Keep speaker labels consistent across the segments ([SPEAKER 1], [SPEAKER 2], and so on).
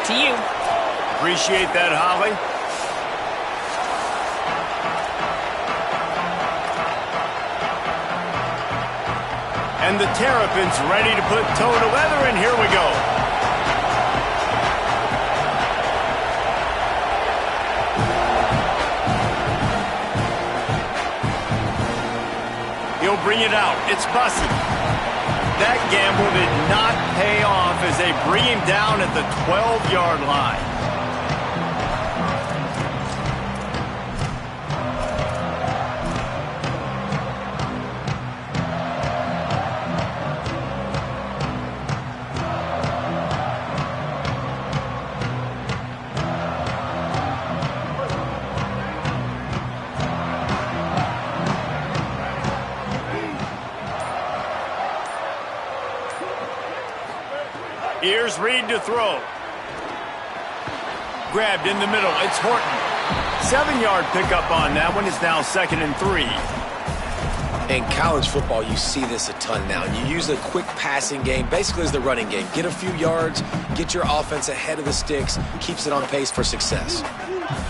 [SPEAKER 1] Back to you.
[SPEAKER 2] Appreciate that, Holly. And the Terrapins ready to put toe to leather, and here we go. He'll bring it out. It's Bussey. That gamble did not pay off as they bring him down at the 12-yard line. Here's Reed to throw. Grabbed in the middle. It's Horton. 7-yard pickup on that one. Is now 2nd and 3.
[SPEAKER 3] In college football, you see this a ton now. You use a quick passing game, basically as the running game. Get a few yards, get your offense ahead of the sticks, keeps it on pace for success.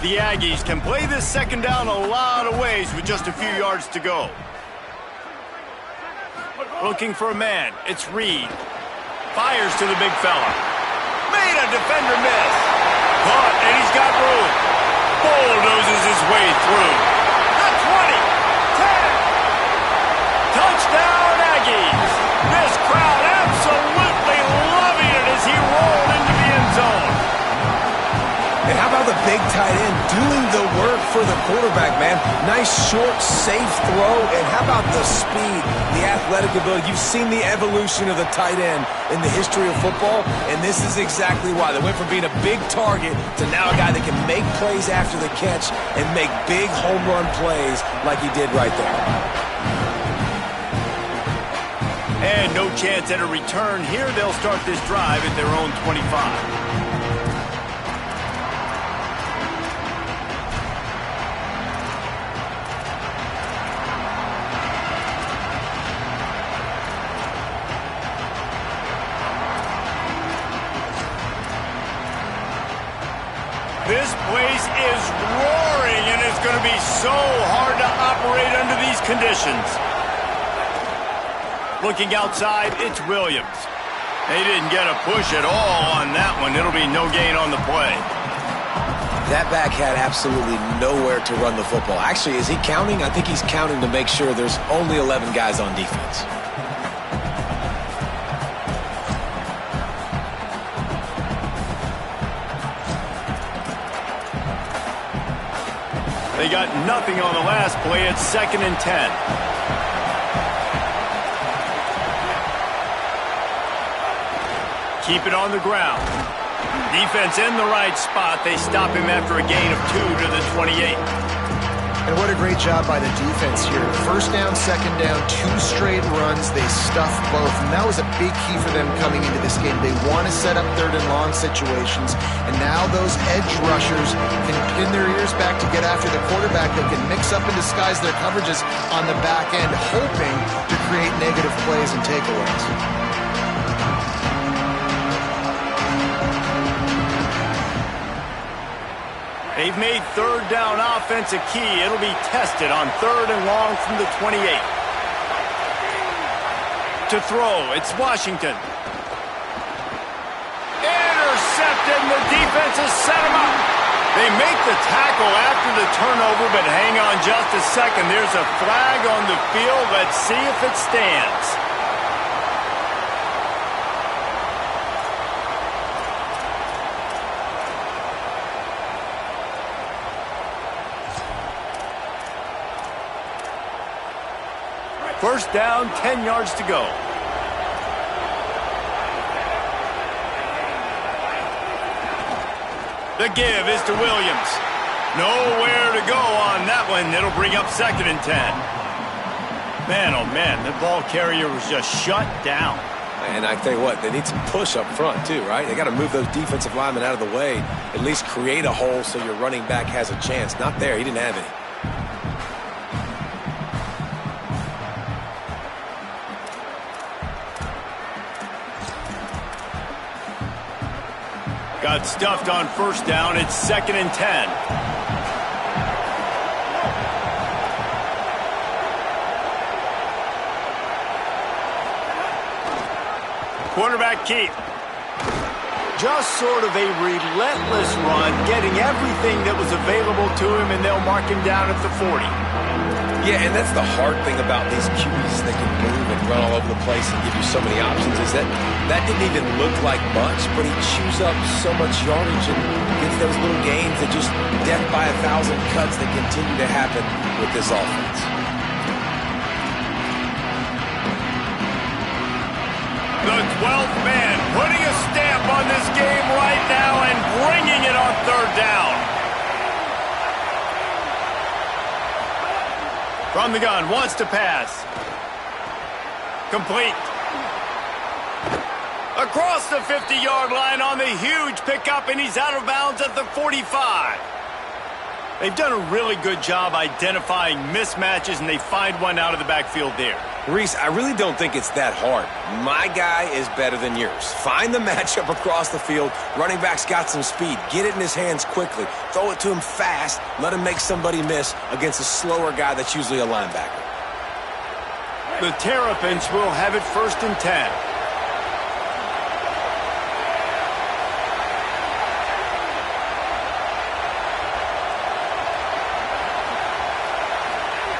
[SPEAKER 2] The Aggies can play this second down a lot of ways with just a few yards to go. Looking for a man. It's Reed. Fires to the big fella. Made a defender miss. Caught, and he's got room. Bulldozes his way through. The 20. 10. Touchdown, Aggies. This crowd absolutely loving it as he rolled into the end zone.
[SPEAKER 3] And how about the big tight end doing the work for the quarterback, man? Nice, short, safe throw. And how about the speed, the athletic ability? You've seen the evolution of the tight end in the history of football, and this is exactly why. They went from being a big target to now a guy that can make plays after the catch and make big home run plays like he did right there.
[SPEAKER 2] And no chance at a return here. They'll start this drive at their own 25. This place is roaring, and it's going to be so hard to operate under these conditions. Looking outside, it's Williams. They didn't get a push at all on that one. It'll be no gain on the play.
[SPEAKER 3] That back had absolutely nowhere to run the football. Actually, is he counting? I think he's counting to make sure there's only 11 guys on defense.
[SPEAKER 2] They got nothing on the last play. It's 2nd and 10. Keep it on the ground. Defense in the right spot. They stop him after a gain of 2 to the 28.
[SPEAKER 4] And what a great job by the defense here. First down, second down, 2 straight runs. They stuffed both, and that was a big key for them coming into this game. They want to set up 3rd and long situations, and now those edge rushers can pin their ears back to get after the quarterback. They can mix up and disguise their coverages on the back end, hoping to create negative plays and takeaways.
[SPEAKER 2] They've made 3rd down offense a key. It'll be tested on 3rd and long from the 28. To throw, it's Washington. Intercepted, and the defense has set him up. They make the tackle after the turnover, but hang on just a second. There's a flag on the field. Let's see if it stands. First down, 10 yards to go. The give is to Williams. Nowhere to go on that one. It'll bring up 2nd and 10. Man, oh man, the ball carrier was just shut down.
[SPEAKER 3] And I tell you what, they need some push up front too, right? They got to move those defensive linemen out of the way, at least create a hole so your running back has a chance. Not there. He didn't have any.
[SPEAKER 2] Got stuffed on first down. It's 2nd and 10. Quarterback keep. Just sort of a relentless run, getting everything that was available to him, and they'll mark him down at the 40.
[SPEAKER 3] Yeah, and that's the hard thing about these QBs. They can move and run all over the place and give you so many options. Is that didn't even look like much, but he chews up so much yardage and gets those little gains that just death by 1,000 cuts that continue to happen with this offense.
[SPEAKER 2] The 12th man putting a stamp on this game right now and bringing it on 3rd down. From the gun, wants to pass. Complete. Across the 50-yard line on the huge pickup, and he's out of bounds at the 45. They've done a really good job identifying mismatches, and they find one out of the backfield there.
[SPEAKER 3] Reese, I really don't think it's that hard. My guy is better than yours. Find the matchup across the field. Running back's got some speed. Get it in his hands quickly. Throw it to him fast. Let him make somebody miss against a slower guy that's usually a linebacker.
[SPEAKER 2] The Terrapins will have it 1st and 10.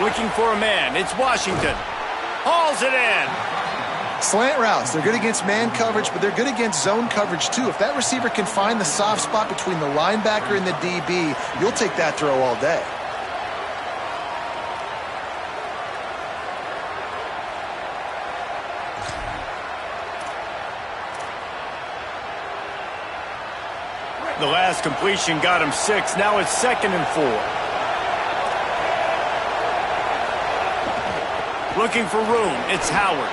[SPEAKER 2] Looking for a man. It's Washington. Hauls it in.
[SPEAKER 4] Slant routes. They're good against man coverage, but they're good against zone coverage, too. If that receiver can find the soft spot between the linebacker and the DB, you'll take that throw all day.
[SPEAKER 2] The last completion got him 6. Now it's 2nd and 4. Looking for room. It's Howard.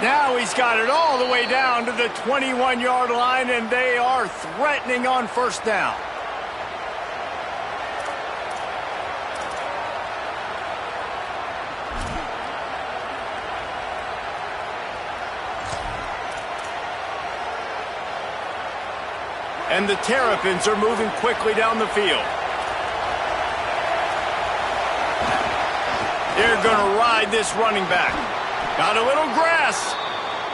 [SPEAKER 2] Now he's got it all the way down to the 21-yard line, and they are threatening on 1st down. And the Terrapins are moving quickly down the field. They're going to ride this running back. Got a little grass.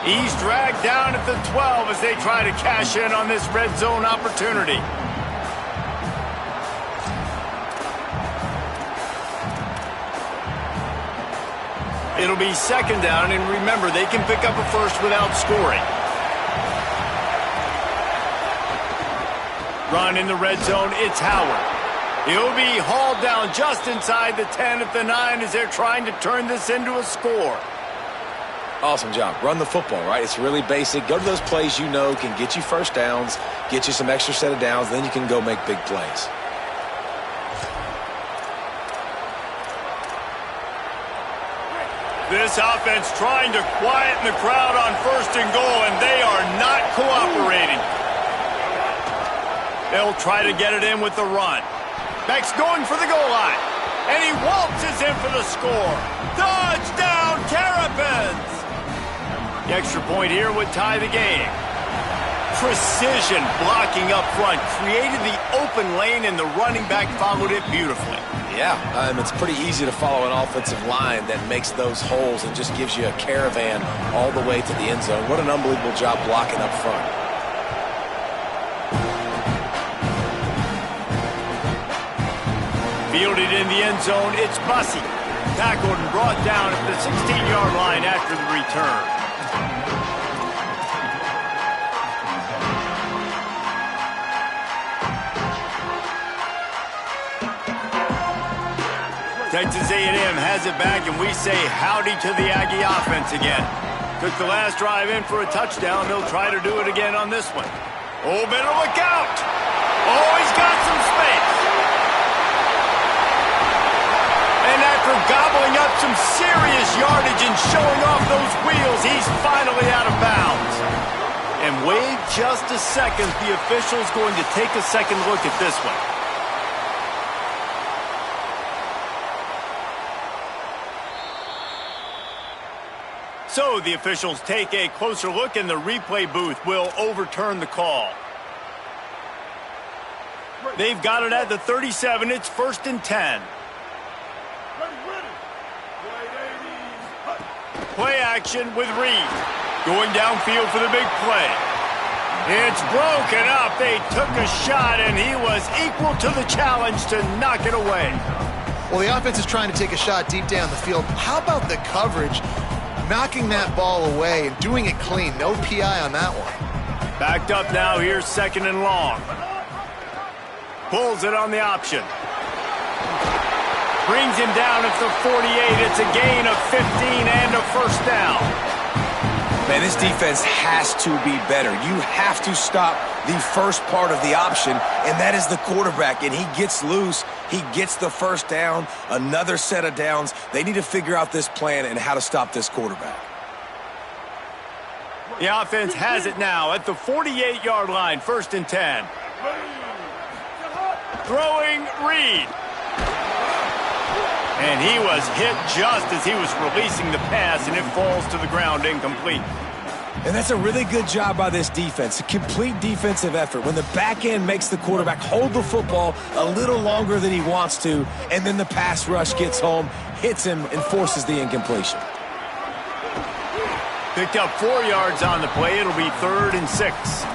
[SPEAKER 2] He's dragged down at the 12 as they try to cash in on this red zone opportunity. It'll be 2nd down, and remember, they can pick up a first without scoring. Run in the red zone, it's Howard. He'll be hauled down just inside the 10 at the 9 as they're trying to turn this into a score.
[SPEAKER 3] Awesome job. Run the football, right? It's really basic. Go to those plays you know can get you first downs, get you some extra set of downs, then you can go make big plays.
[SPEAKER 2] This offense trying to quieten the crowd on 1st and goal, and they are not cooperating. They'll try to get it in with the run. Beck's going for the goal line, and he waltzes in for the score. Touchdown, Terrapins! The extra point here would tie the game. Precision blocking up front created the open lane, and the running back followed it beautifully.
[SPEAKER 3] Yeah, it's pretty easy to follow an offensive line that makes those holes and just gives you a caravan all the way to the end zone. What an unbelievable job blocking up front.
[SPEAKER 2] Fielded in the end zone, it's Bussey. Tackled and brought down at the 16-yard line after the return. Texas A&M has it back, and we say howdy to the Aggie offense again. Took the last drive in for a touchdown. They'll try to do it again on this one. Oh, better look out. Oh, he's got some space. And after gobbling up some serious yardage and showing off those wheels, he's finally out of bounds. And wait just a second. The official's going to take a second look at this one. So the officials take a closer look, and the replay booth will overturn the call. They've got it at the 37. It's 1st and 10. Play action with Reed. Going downfield for the big play. It's broken up. They took a shot, and he was equal to the challenge to knock it away.
[SPEAKER 4] Well, the offense is trying to take a shot deep down the field. How about the coverage? Knocking that ball away and doing it clean. No PI on that one.
[SPEAKER 2] Backed up now. Here's 2nd and long. Pulls it on the option. Brings him down at the 48. It's a gain of 15 and a 1st down.
[SPEAKER 3] Man, this defense has to be better. You have to stop the first part of the option, and that is the quarterback. And he gets loose. He gets the 1st down, another set of downs. They need to figure out this plan and how to stop this quarterback.
[SPEAKER 2] The offense has it now at the 48-yard line, 1st and 10. Throwing Reed. And he was hit just as he was releasing the pass, and it falls to the ground incomplete.
[SPEAKER 3] And that's a really good job by this defense, a complete defensive effort. When the back end makes the quarterback hold the football a little longer than he wants to, and then the pass rush gets home, hits him, and forces the incompletion.
[SPEAKER 2] Picked up 4 yards on the play. It'll be 3rd and 6.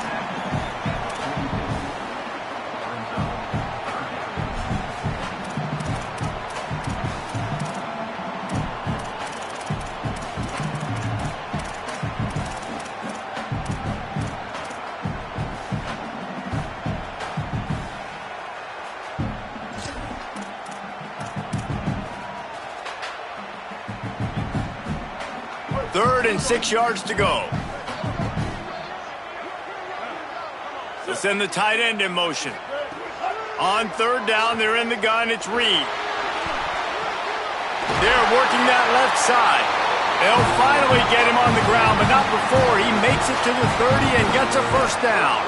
[SPEAKER 2] Third and 6 yards to go. So send the tight end in motion. On 3rd down, they're in the gun. It's Reed. They're working that left side. They'll finally get him on the ground, but not before he makes it to the 30 and gets a 1st down.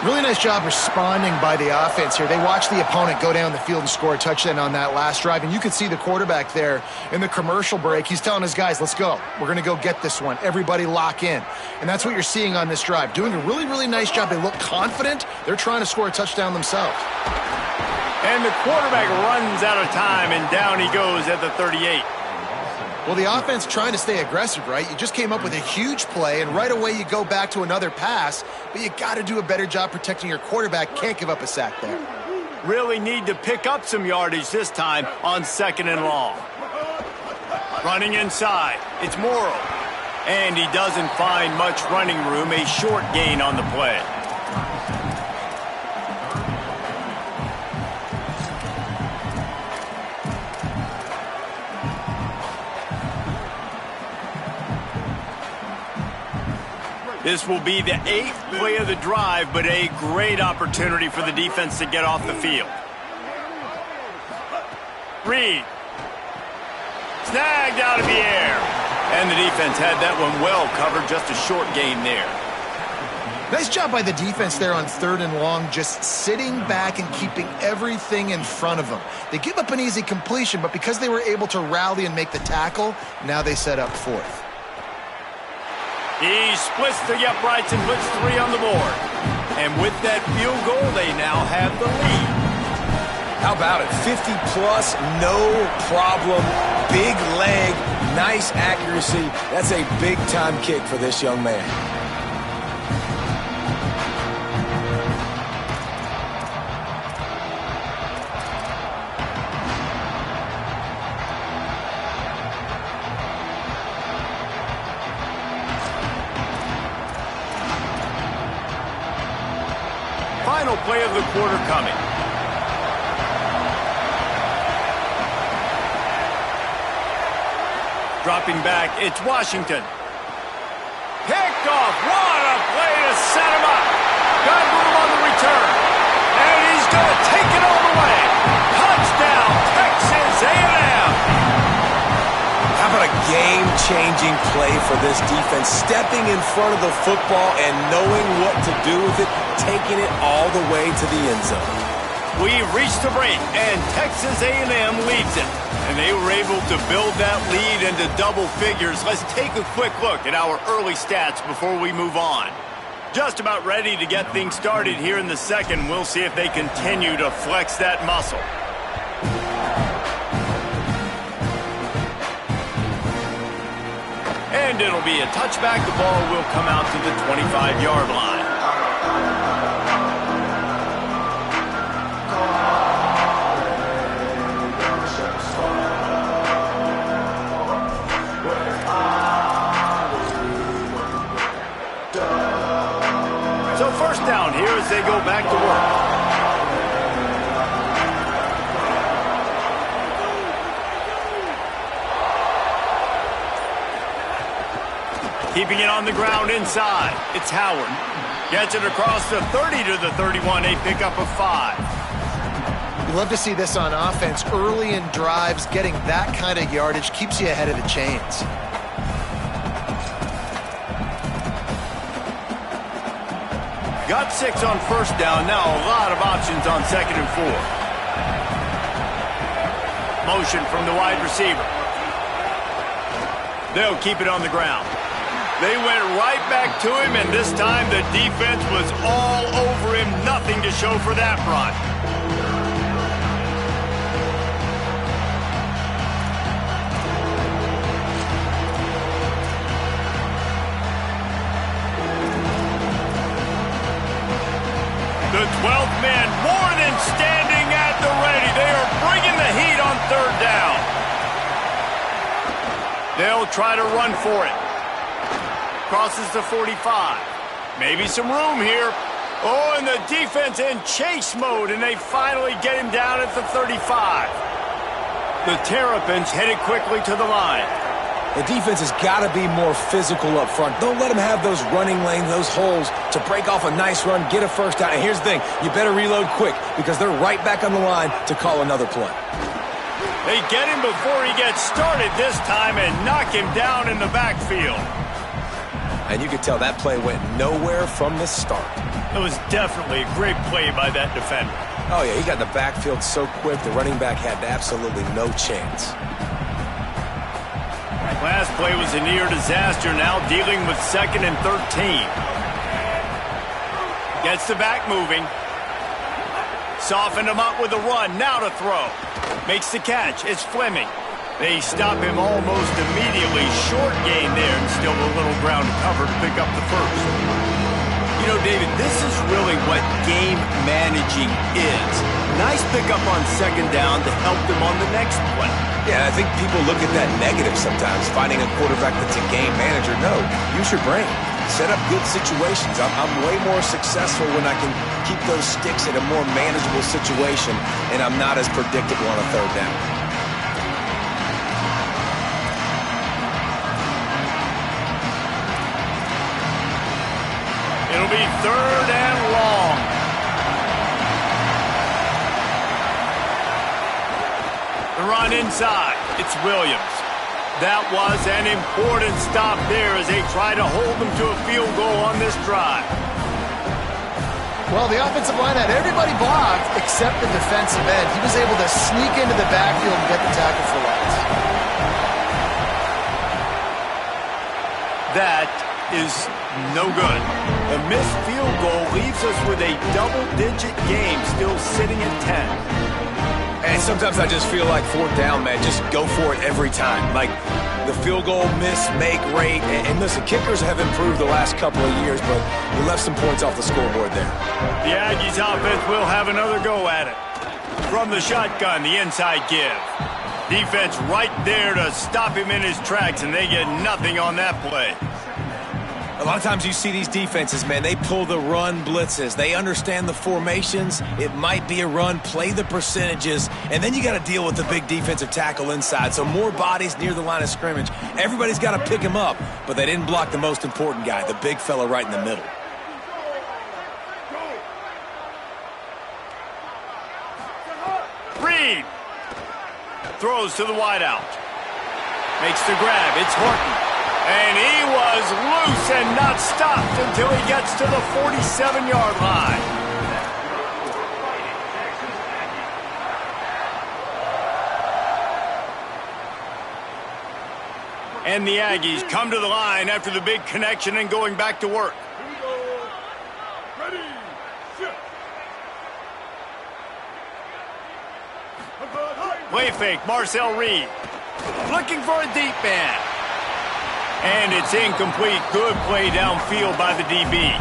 [SPEAKER 4] Really nice job responding by the offense here. They watched the opponent go down the field and score a touchdown on that last drive, and you could see the quarterback there in the commercial break. He's telling his guys, let's go. We're going to go get this one. Everybody lock in. And that's what you're seeing on this drive. Doing a really, really nice job. They look confident. They're trying to score a touchdown themselves.
[SPEAKER 2] And the quarterback runs out of time, and down he goes at the 38.
[SPEAKER 4] Well, the offense trying to stay aggressive, right? You just came up with a huge play, and right away you go back to another pass, but you got to do a better job protecting your quarterback. Can't give up a sack there.
[SPEAKER 2] Really need to pick up some yardage this time on 2nd and long. Running inside, it's Morrow. And he doesn't find much running room, a short gain on the play. This will be the 8th play of the drive, but a great opportunity for the defense to get off the field. Reed. Snagged out of the air. And the defense had that one well covered, just a short gain there.
[SPEAKER 4] Nice job by the defense there on 3rd and long, just sitting back and keeping everything in front of them. They give up an easy completion, but because they were able to rally and make the tackle, now they set up 4th.
[SPEAKER 2] He splits the uprights and puts 3 on the board. And with that field goal, they now have the lead.
[SPEAKER 3] How about it? 50-plus, no problem. Big leg, nice accuracy. That's a big-time kick for this young man.
[SPEAKER 2] Final play of the quarter coming. Dropping back, it's Washington. Picked off, what a play to set him up. Got room on the return. And he's going to take it all the way. Touchdown, Texas A&M.
[SPEAKER 3] How about a game-changing play for this defense? Stepping in front of the football and knowing what to do with it, taking it all the way to the end zone.
[SPEAKER 2] We've reached the break, and Texas A&M leads it. And they were able to build that lead into double figures. Let's take a quick look at our early stats before we move on. Just about ready to get things started here in the second. We'll see if they continue to flex that muscle. And it'll be a touchback. The ball will come out to the 25-yard line. So first down here as they go back to work. Keeping it on the ground inside. It's Howard. Gets it across the 30 to the 31. A pickup of 5.
[SPEAKER 4] You love to see this on offense. Early in drives, getting that kind of yardage keeps you ahead of the chains.
[SPEAKER 2] Got 6 on first down. Now a lot of options on second and 4. Motion from the wide receiver. They'll keep it on the ground. They went right back to him, and this time the defense was all over him. Nothing to show for that run. The 12th man more than standing at the ready. They are bringing the heat on third down. They'll try to run for it. Crosses the 45. Maybe some room here. Oh, and the defense in chase mode, and they finally get him down at the 35. The Terrapins headed quickly to the line.
[SPEAKER 3] The defense has got to be more physical up front. Don't let them have those running lanes, those holes to break off a nice run, get a first down. And here's the thing, you better reload quick because they're right back on the line to call another play.
[SPEAKER 2] They get him before he gets started this time and knock him down in the backfield.
[SPEAKER 3] And you could tell that play went nowhere from the start.
[SPEAKER 2] It was definitely a great play by that defender.
[SPEAKER 3] Oh, yeah, he got in the backfield so quick, the running back had absolutely no chance.
[SPEAKER 2] Last play was a near disaster, now dealing with 2nd and 13. Gets the back moving. Softened him up with a run, now to throw. Makes the catch, it's Fleming. They stop him almost immediately. Short gain there and still a little ground to cover to pick up the first. You know, David, this is really what game managing is. Nice pickup on second down to help them on the next play.
[SPEAKER 3] Yeah, I think people look at that negative sometimes, finding a quarterback that's a game manager. No, use your brain. Set up good situations. I'm way more successful when I can keep those sticks in a more manageable situation, and I'm not as predictable on a third down.
[SPEAKER 2] It'll be 3rd and long. The run inside. It's Williams. That was an important stop there as they try to hold them to a field goal on this drive.
[SPEAKER 4] Well, the offensive line had everybody blocked except the defensive end. He was able to sneak into the backfield and get the tackle for loss.
[SPEAKER 2] That is no good. A missed field goal leaves us with a double-digit game still sitting at 10.
[SPEAKER 3] And sometimes I just feel like 4th down, man, just go for it every time. Like the field goal miss, make rate. And listen, kickers have improved the last couple of years, but we left some points off the scoreboard there.
[SPEAKER 2] The Aggies offense will have another go at it. From the shotgun, the inside give. Defense right there to stop him in his tracks, and they get nothing on that play.
[SPEAKER 3] A lot of times you see these defenses, man, they pull the run blitzes. They understand the formations. It might be a run, play the percentages, and then you got to deal with the big defensive tackle inside. So more bodies near the line of scrimmage. Everybody's got to pick him up, but they didn't block the most important guy, the big fella right in the middle.
[SPEAKER 2] Reed throws to the wideout. Makes the grab. It's Horton. And he was loose and not stopped until he gets to the 47-yard line. And the Aggies come to the line after the big connection and going back to work. Play fake, Marcel Reed. Looking for a deep man. And it's incomplete. Good play downfield by the DB.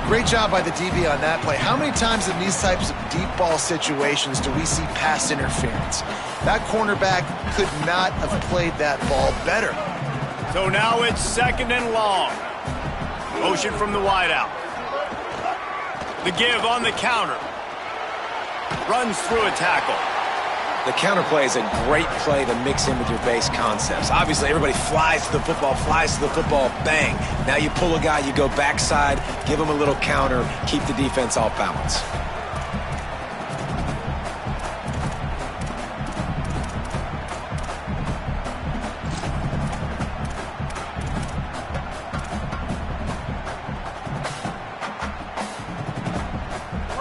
[SPEAKER 4] Great job by the DB on that play. How many times in these types of deep ball situations do we see pass interference? That cornerback could not have played that ball better.
[SPEAKER 2] So now it's 2nd and long. Motion from the wideout. The give on the counter. Runs through a tackle.
[SPEAKER 3] The counter play is a great play to mix in with your base concepts. Obviously, everybody flies to the football, bang. Now you pull a guy, you go backside, give him a little counter, keep the defense off balance.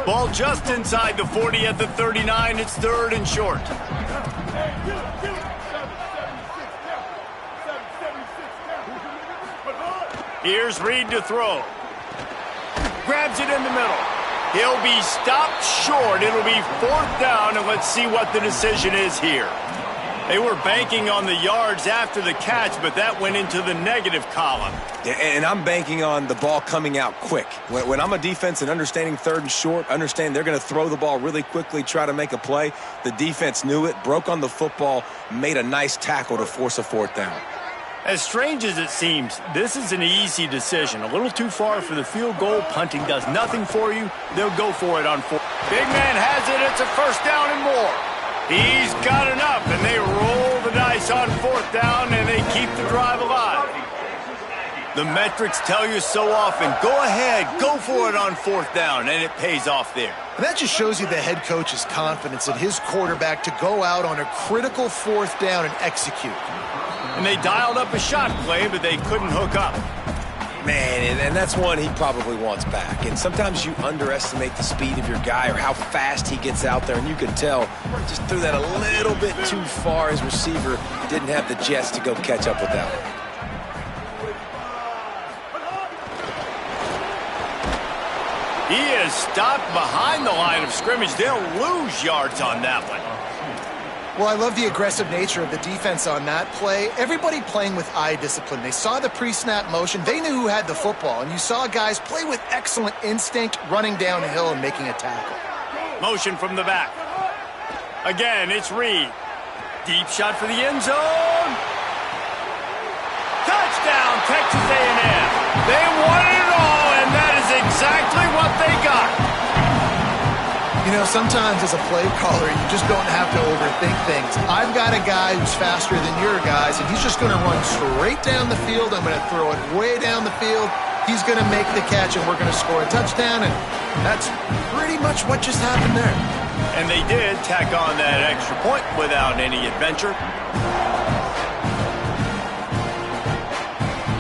[SPEAKER 2] Ball just inside the 40 at the 39. It's 3rd and short. Here's Reed to throw. Grabs it in the middle. He'll be stopped short. It'll be 4th down, and let's see what the decision is here. They were banking on the yards after the catch, but that went into the negative column.
[SPEAKER 3] Yeah, and I'm banking on the ball coming out quick. When I'm a defense and understanding 3rd and short, understand they're going to throw the ball really quickly, try to make a play. The defense knew it, broke on the football, made a nice tackle to force a 4th down.
[SPEAKER 2] As strange as it seems, this is an easy decision. A little too far for the field goal. Punting does nothing for you. They'll go for it on 4th. Big man has it. It's a 1st down and more. He's got enough, and they roll the dice on 4th down, and they keep the drive alive. The metrics tell you so often, go ahead, go for it on 4th down, and it pays off there.
[SPEAKER 4] And that just shows you the head coach's confidence in his quarterback to go out on a critical 4th down and execute.
[SPEAKER 2] And they dialed up a shot play, but they couldn't hook up.
[SPEAKER 3] Man, and that's one he probably wants back. And sometimes you underestimate the speed of your guy or how fast he gets out there, and you can tell just threw that a little bit too far. His receiver didn't have the jets to go catch up with that one.
[SPEAKER 2] He is stopped behind the line of scrimmage. They'll lose yards on that one.
[SPEAKER 4] Well, I love the aggressive nature of the defense on that play. Everybody playing with eye discipline. They saw the pre-snap motion. They knew who had the football. And you saw guys play with excellent instinct, running downhill and making a tackle.
[SPEAKER 2] Motion from the back. Again, it's Reed. Deep shot for the end zone. Touchdown, Texas A&M. They wanted it all, and that is exactly what they got.
[SPEAKER 4] You know, sometimes as a play caller, you just don't have to overthink things. I've got a guy who's faster than your guys, and he's just going to run straight down the field. I'm going to throw it way down the field. He's going to make the catch, and we're going to score a touchdown, and that's pretty much what just happened there.
[SPEAKER 2] And they did tack on that extra point without any adventure.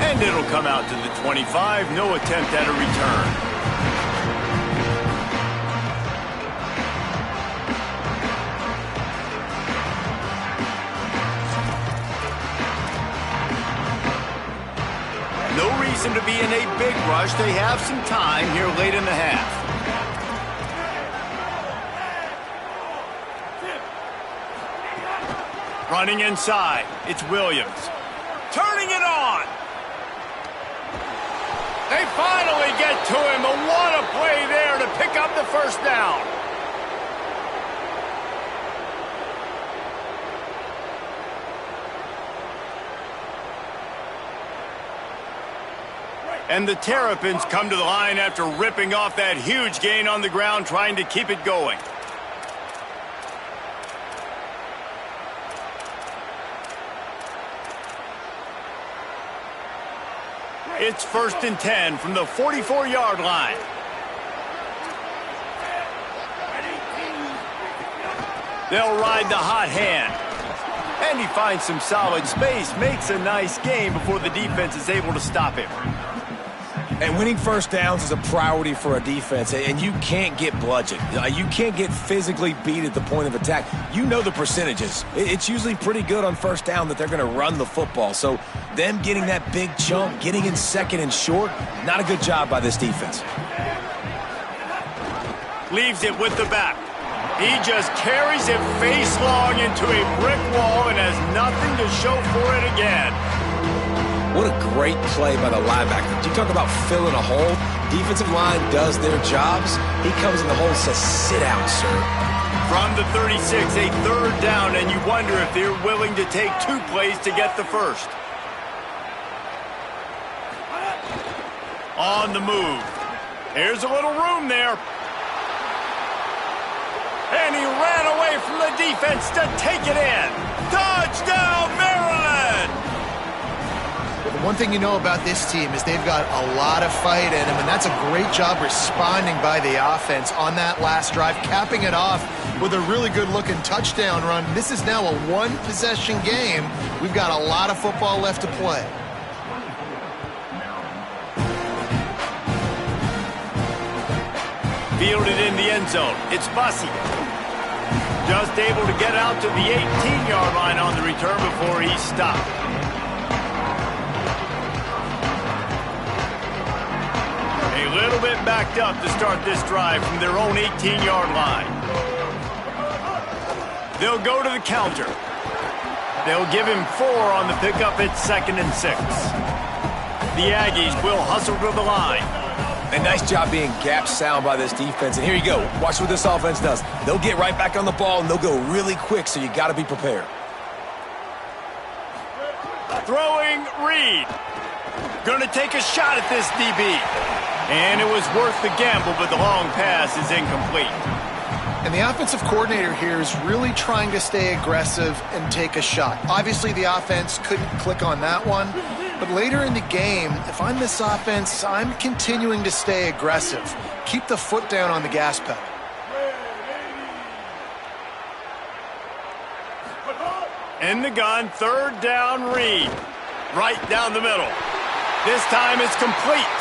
[SPEAKER 2] And it'll come out to the 25. No attempt at a return. No reason to be in a big rush. They have some time here late in the half. Running inside, it's Williams. Turning it on. They finally get to him, but what a play there to pick up the 1st down. And the Terrapins come to the line after ripping off that huge gain on the ground, trying to keep it going. It's 1st and 10 from the 44-yard line. They'll ride the hot hand. And he finds some solid space, makes a nice gain before the defense is able to stop him.
[SPEAKER 3] And winning first downs is a priority for a defense, and you can't get bludgeoned. You can't get physically beat at the point of attack. You know the percentages. It's usually pretty good on first down that they're going to run the football. So them getting that big chunk, getting in second and short, not a good job by this defense.
[SPEAKER 2] Leaves it with the back. He just carries it face long into a brick wall and has nothing to show for it again.
[SPEAKER 3] What a great play by the linebacker. You talk about filling a hole. Defensive line does their jobs. He comes in the hole and says, sit down, sir.
[SPEAKER 2] From the 36, a third down, and you wonder if they're willing to take 2 plays to get the first. On the move. Here's a little room there. And he ran away from the defense to take it in. Touchdown, Maryland!
[SPEAKER 4] The one thing you know about this team is they've got a lot of fight in them, and that's a great job responding by the offense on that last drive, capping it off with a really good-looking touchdown run. This is now a one-possession game. We've got a lot of football left to play.
[SPEAKER 2] Fielded in the end zone. It's Bussey. Just able to get out to the 18-yard line on the return before he's stopped. A little bit backed up to start this drive from their own 18-yard line. They'll go to the counter. They'll give him 4 on the pickup at 2nd and 6. The Aggies will hustle to the line.
[SPEAKER 3] A nice job being gap sound by this defense. And here you go. Watch what this offense does. They'll get right back on the ball, and they'll go really quick, so you got to be prepared.
[SPEAKER 2] Throwing Reed. Going to take a shot at this DB. And it was worth the gamble, but the long pass is incomplete.
[SPEAKER 4] And the offensive coordinator here is really trying to stay aggressive and take a shot. Obviously, the offense couldn't click on that one. But later in the game, if I'm this offense, I'm continuing to stay aggressive. Keep the foot down on the gas pedal.
[SPEAKER 2] In the gun, 3rd down, Reed. Right down the middle. This time it's complete.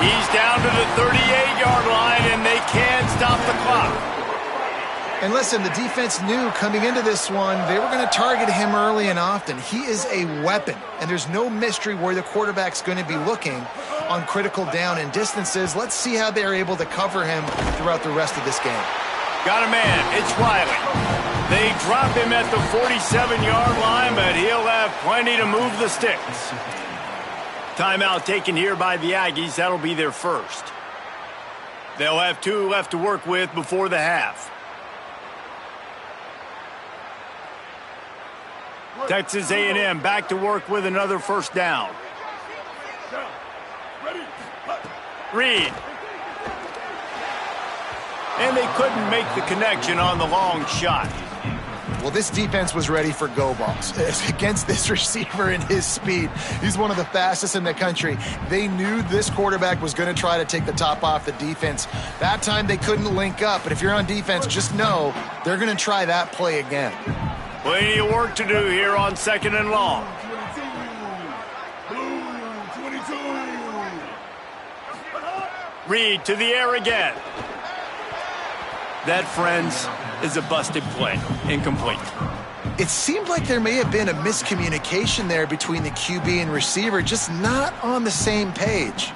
[SPEAKER 2] He's down to the 38-yard line, and they can't stop the clock.
[SPEAKER 4] And listen, the defense knew coming into this one, they were going to target him early and often. He is a weapon, and there's no mystery where the quarterback's going to be looking on critical down and distances. Let's see how they're able to cover him throughout the rest of this game.
[SPEAKER 2] Got a man. It's Riley. They drop him at the 47-yard line, but he'll have plenty to move the sticks. Timeout taken here by the Aggies. That'll be their first. They'll have 2 left to work with before the half. Texas A&M back to work with another first down. Reed. And they couldn't make the connection on the long shot.
[SPEAKER 4] Well, this defense was ready for go balls. Against this receiver and his speed, he's one of the fastest in the country. They knew this quarterback was going to try to take the top off the defense. That time they couldn't link up, but if you're on defense, just know they're going to try that play again.
[SPEAKER 2] Plenty of work to do here on 2nd and long. Reed to the air again. That, friends, is a busted play. Incomplete.
[SPEAKER 4] It seemed like there may have been a miscommunication there between the QB and receiver, just not on the same page.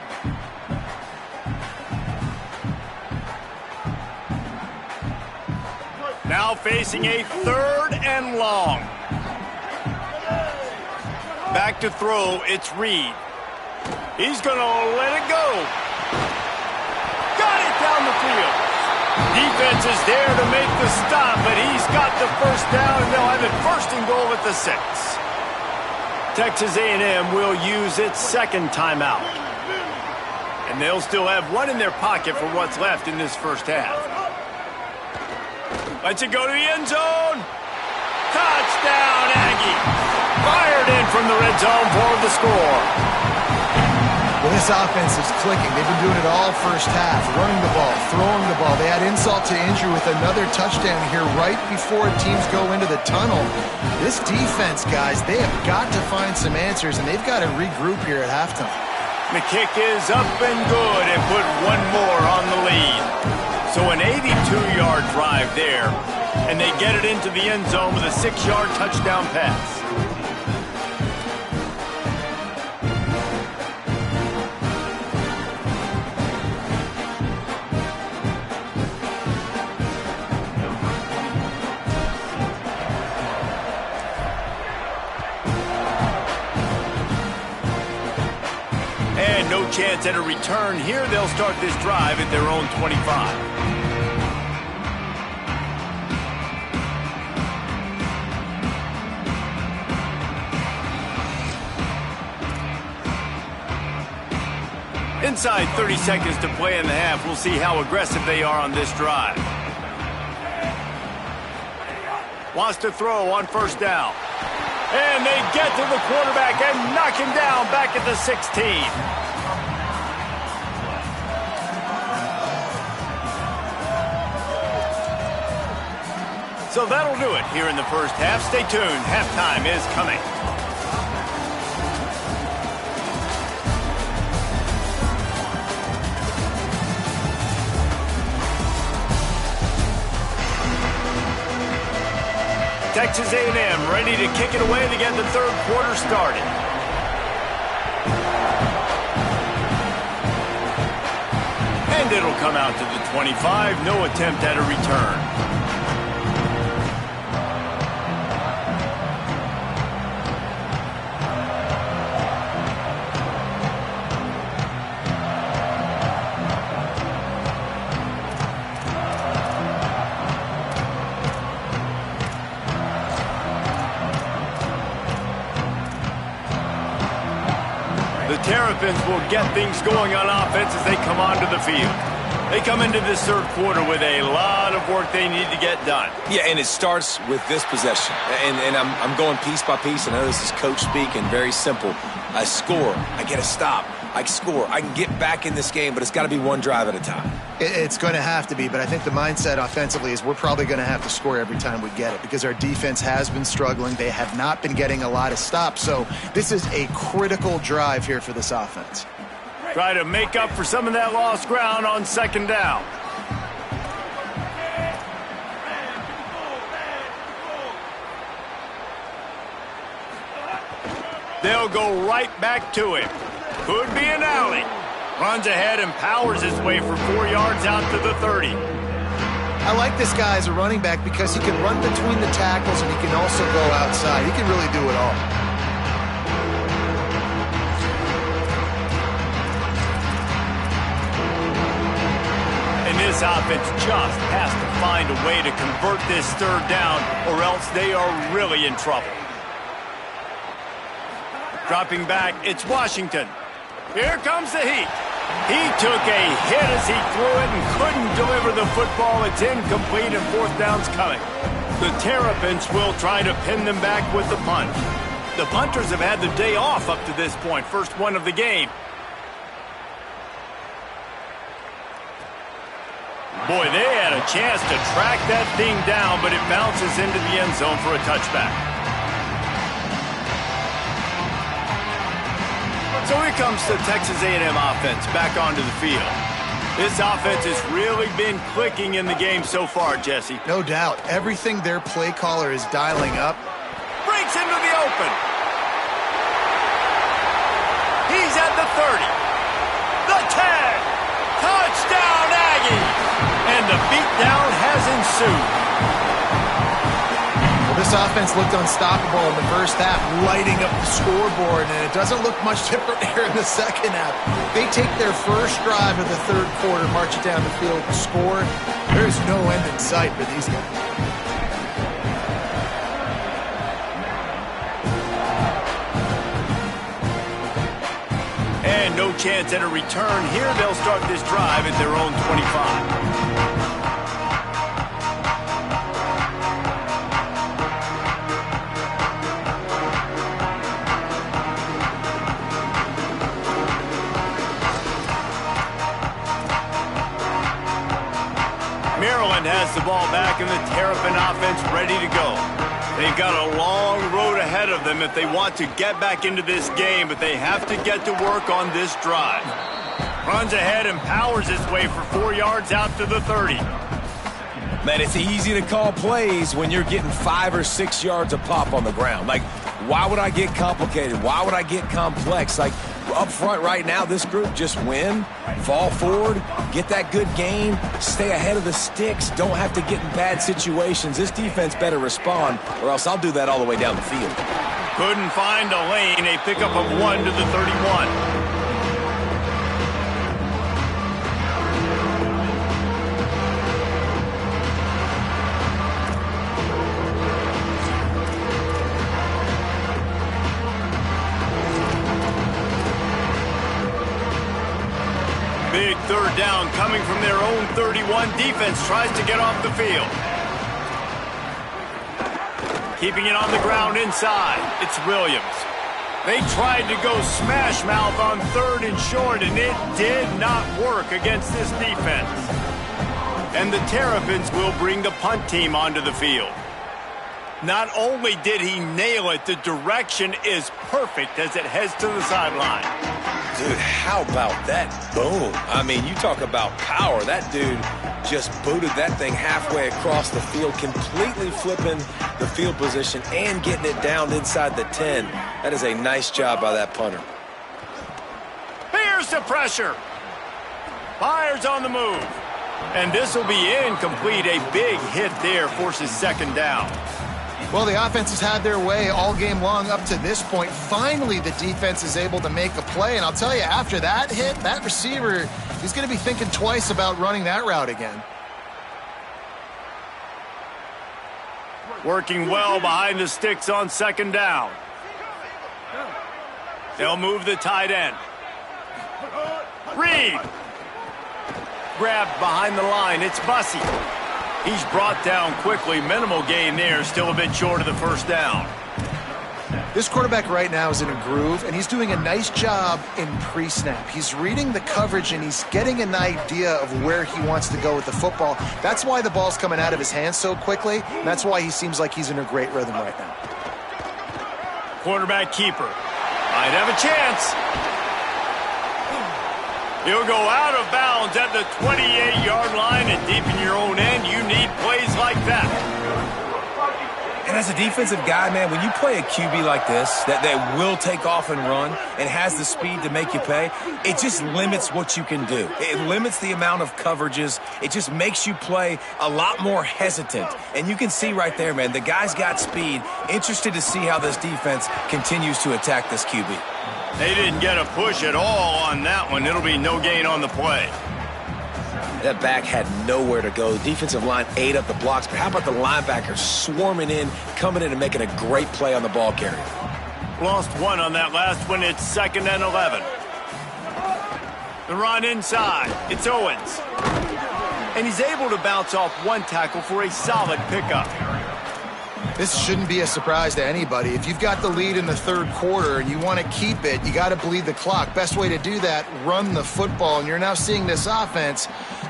[SPEAKER 2] Now facing a 3rd and long. Back to throw, it's Reed. He's going to let it go. Got it down the field. Defense is there to make the stop, but he's got the first down, and they'll have it 1st and goal at the 6. Texas A&M will use its 2nd timeout. And they'll still have 1 in their pocket for what's left in this first half. Lets it go to the end zone. Touchdown, Aggie. Fired in from the red zone for the score.
[SPEAKER 4] Well, this offense is clicking. They've been doing it all first half, running the ball, throwing the ball. They had insult to injury with another touchdown here right before teams go into the tunnel. This defense, guys, they have got to find some answers, and they've got to regroup here at halftime.
[SPEAKER 2] The kick is up and good and put one more on the lead. So an 82-yard drive there, and they get it into the end zone with a 6-yard touchdown pass. And no chance at a return here. They'll start this drive at their own 25. Inside 30 seconds to play in the half. We'll see how aggressive they are on this drive. Wants to throw on first down. And they get to the quarterback and knock him down back at the 16. So that'll do it here in the first half. Stay tuned. Halftime is coming. Texas A&M ready to kick it away to get the third quarter started. And it'll come out to the 25. No attempt at a return. The Terrapins will get things going on offense as they come onto the field. They come into this third quarter with a lot of work they need to get done.
[SPEAKER 3] Yeah, and it starts with this possession. And I'm going piece by piece. I know this is coach speak and very simple. I score. I get a stop. I score. I can get back in this game, but it's got to be one drive at a time.
[SPEAKER 4] It's going to have to be, but I think the mindset offensively is we're probably going to have to score every time we get it because our defense has been struggling. They have not been getting a lot of stops, so this is a critical drive here for this offense.
[SPEAKER 2] Try to make up for some of that lost ground on second down. They'll go right back to him. Could be an alley. Runs ahead and powers his way for 4 yards out to the 30.
[SPEAKER 4] I like this guy as a running back because he can run between the tackles and he can also go outside. He can really do it all.
[SPEAKER 2] And this offense just has to find a way to convert this third down or else they are really in trouble. Dropping back, it's Washington. Here comes the heat. He took a hit as he threw it and couldn't deliver the football. It's incomplete and fourth down's coming. The Terrapins will try to pin them back with the punt. The punters have had the day off up to this point. First one of the game. Boy, they had a chance to track that thing down, but it bounces into the end zone for a touchback. So here comes the Texas A&M offense back onto the field. This offense has really been clicking in the game so far, Jesse.
[SPEAKER 4] No doubt. Everything their play caller is dialing up.
[SPEAKER 2] Breaks into the open. He's at the 30. The 10. Touchdown, Aggies. And the beatdown has ensued.
[SPEAKER 4] This offense looked unstoppable in the first half, lighting up the scoreboard, and it doesn't look much different here in the second half. They take their first drive of the third quarter, march it down the field, score. There's no end in sight for these guys.
[SPEAKER 2] And no chance at a return here. They'll start this drive at their own 25. Maryland has the ball back and the Terrapin offense ready to go. They've got a long road ahead of them if they want to get back into this game, but they have to get to work on this drive. Runs ahead and powers his way for 4 yards out to the 30.
[SPEAKER 3] Man, it's easy to call plays when you're getting 5 or 6 yards a pop on the ground. Like, why would I get complicated? Why would I get complex? Like, up front right now, this group just win, fall forward, get that good gain, stay ahead of the sticks, don't have to get in bad situations. This defense better respond, or else I'll do that all the way down the field.
[SPEAKER 2] Couldn't find a lane, a pickup of 1 to the 31. Big third down coming from their own 31. Defense tries to get off the field. Keeping it on the ground inside. It's Williams. They tried to go smash mouth on 3rd and short, and it did not work against this defense. And the Terrapins will bring the punt team onto the field. Not only did he nail it, the direction is perfect as it heads to the sideline.
[SPEAKER 3] Dude, how about that boom? I mean, you talk about power. That dude just booted that thing halfway across the field, completely flipping the field position and getting it down inside the 10. That is a nice job by that punter.
[SPEAKER 2] Here's the pressure. Fires on the move. And this will be incomplete. A big hit there forces 2nd down.
[SPEAKER 4] Well, the offense has had their way all game long up to this point. Finally, the defense is able to make a play. And I'll tell you, after that hit, that receiver, he's going to be thinking twice about running that route again.
[SPEAKER 2] Working well behind the sticks on 2nd down. They'll move the tight end. Reed. Grabbed behind the line. It's Bussey. He's brought down quickly. Minimal gain there. Still a bit short of the 1st down.
[SPEAKER 4] This quarterback right now is in a groove, and he's doing a nice job in pre-snap. He's reading the coverage, and he's getting an idea of where he wants to go with the football. That's why the ball's coming out of his hands so quickly, and that's why he seems like he's in a great rhythm right now.
[SPEAKER 2] Quarterback keeper. Might have a chance. He'll go out of bounds at the 28-yard line, and deep in your own end, you need plays like that.
[SPEAKER 3] And as a defensive guy, man, when you play a QB like this, that will take off and run and has the speed to make you pay, it just limits what you can do. It limits the amount of coverages. It just makes you play a lot more hesitant. And you can see right there, man, the guy's got speed. Interested to see how this defense continues to attack this QB.
[SPEAKER 2] They didn't get a push at all on that one. It'll be no gain on the play.
[SPEAKER 3] That back had nowhere to go. The defensive line ate up the blocks, but how about the linebackers swarming in, coming in and making a great play on the ball carrier?
[SPEAKER 2] Lost 1 on that last one. It's 2nd and 11. The run inside. It's Owens. And he's able to bounce off 1 tackle for a solid pickup.
[SPEAKER 4] This shouldn't be a surprise to anybody. If you've got the lead in the 3rd quarter and you want to keep it, you got to bleed the clock. Best way to do that, run the football. And you're now seeing this offense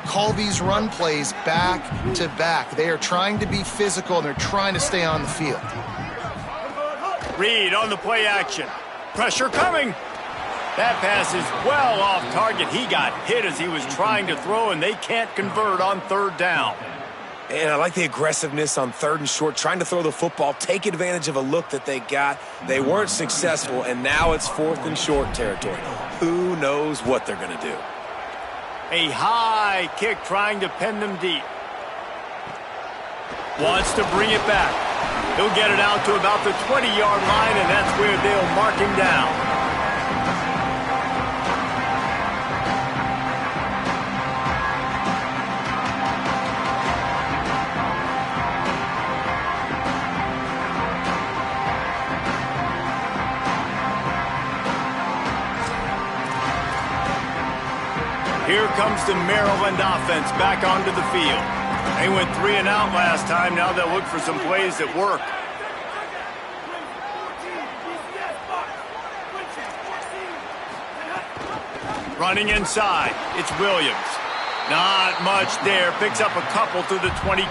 [SPEAKER 4] call these run plays back to back. They are trying to be physical, and they're trying to stay on the field.
[SPEAKER 2] Reed on the play action. Pressure coming. That pass is well off target. He got hit as he was trying to throw, and they can't convert on 3rd down.
[SPEAKER 3] And I like the aggressiveness on 3rd and short, trying to throw the football, take advantage of a look that they got. They weren't successful, and now it's 4th and short territory. Who knows what they're going to do?
[SPEAKER 2] A high kick trying to pin them deep. Wants to bring it back. He'll get it out to about the 20-yard line, and that's where they'll mark him down. Here comes the Maryland offense back onto the field. They went 3 and out last time. Now they'll look for some plays that work. Running inside, it's Williams. Not much there. Picks up a couple to the 22.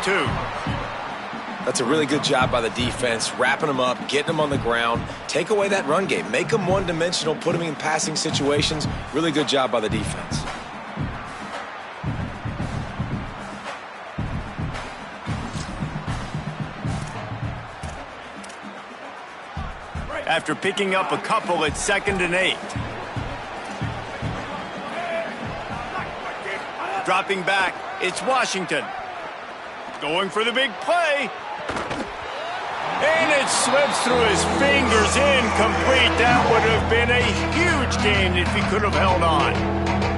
[SPEAKER 3] That's a really good job by the defense, wrapping them up, getting them on the ground. Take away that run game. Make them one-dimensional, put them in passing situations. Really good job by the defense.
[SPEAKER 2] After picking up a couple, it's 2nd and 8. Dropping back, it's Washington. Going for the big play. And it slips through his fingers, incomplete. That would have been a huge gain if he could have held on.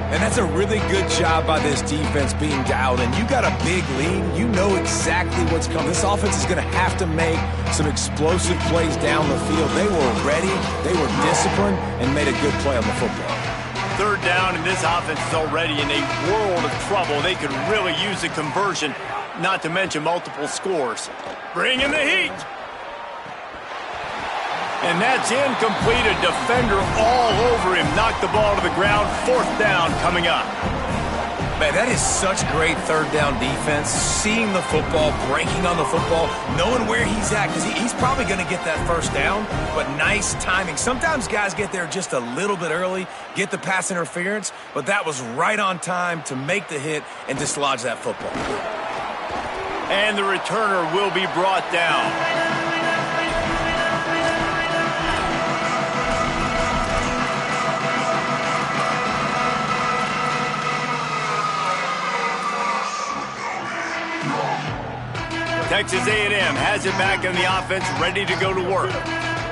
[SPEAKER 3] And that's a really good job by this defense being dialed in. You got a big lead. You know exactly what's coming. This offense is going to have to make some explosive plays down the field. They were ready, they were disciplined, and made a good play on the football.
[SPEAKER 2] 3rd down, and this offense is already in a world of trouble. They could really use a conversion, not to mention multiple scores. Bring in the heat. And that's incomplete. A defender all over him. Knocked the ball to the ground. 4th down coming up.
[SPEAKER 3] Man, that is such great 3rd down defense. Seeing the football, breaking on the football, knowing where he's at, because he's probably going to get that 1st down, but nice timing. Sometimes guys get there just a little bit early, get the pass interference, but that was right on time to make the hit and dislodge that football.
[SPEAKER 2] And the returner will be brought down. Texas A&M has it back in the offense, ready to go to work.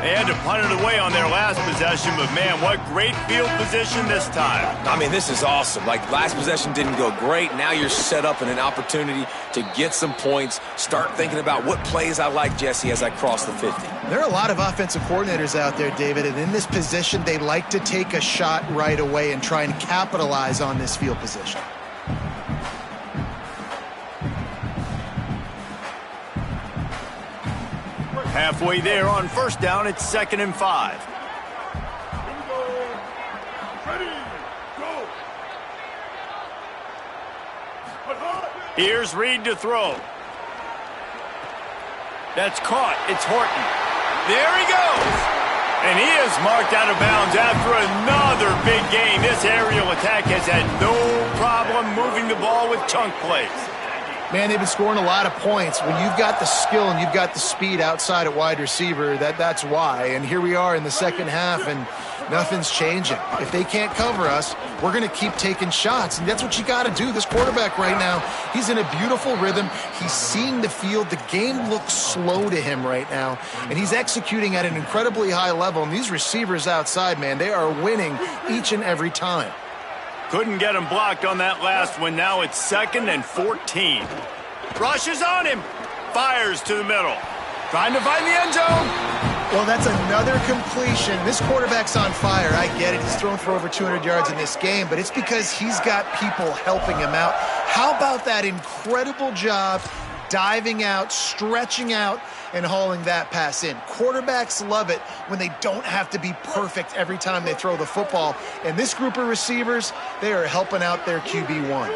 [SPEAKER 2] They had to punt it away on their last possession, but man, what great field position this time.
[SPEAKER 3] I mean, this is awesome. Like, last possession didn't go great. Now you're set up in an opportunity to get some points. Start thinking about what plays I like, Jesse, as I cross the 50.
[SPEAKER 4] There are a lot of offensive coordinators out there, David, and in this position, they like to take a shot right away and try and capitalize on this field position.
[SPEAKER 2] Halfway there on 1st down, it's 2nd and 5. Here's Reed to throw. That's caught. It's Horton. There he goes. And he is marked out of bounds after another big gain. This aerial attack has had no problem moving the ball with chunk plays.
[SPEAKER 4] Man, they've been scoring a lot of points. When you've got the skill and you've got the speed outside at wide receiver, that's why. And here we are in the 2nd half, and nothing's changing. If they can't cover us, we're going to keep taking shots, and that's what you got to do. This quarterback right now, he's in a beautiful rhythm. He's seeing the field. The game looks slow to him right now, and he's executing at an incredibly high level. And these receivers outside, man, they are winning each and every time.
[SPEAKER 2] Couldn't get him blocked on that last one. Now it's 2nd and 14. Rushes on him. Fires to the middle. Trying to find the end zone.
[SPEAKER 4] Well, that's another completion. This quarterback's on fire. I get it. He's thrown for over 200 yards in this game, but it's because he's got people helping him out. How about that incredible job diving out, stretching out, and hauling that pass in? Quarterbacks love it when they don't have to be perfect every time they throw the football. And this group of receivers, they are helping out their QB1.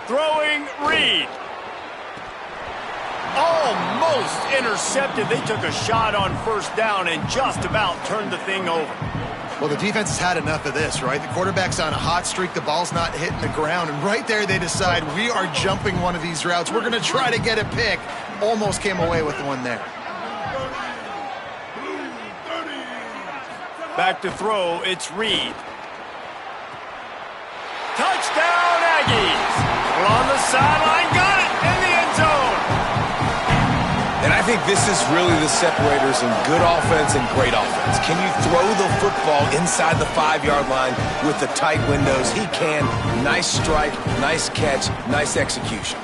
[SPEAKER 2] Throwing Reed. Almost intercepted. They took a shot on 1st down and just about turned the thing over.
[SPEAKER 4] Well, the defense has had enough of this, right? The quarterback's on a hot streak. The ball's not hitting the ground. And right there, they decide, we are jumping one of these routes. We're going to try to get a pick. Almost came away with one there.
[SPEAKER 2] Back to throw, it's Reed. Touchdown, Aggies! We're on the sideline, got it in the end zone.
[SPEAKER 3] And I think this is really the separators in good offense and great offense. Can you throw the football inside the 5-yard line with the tight windows? He can. Nice strike, nice catch, nice execution.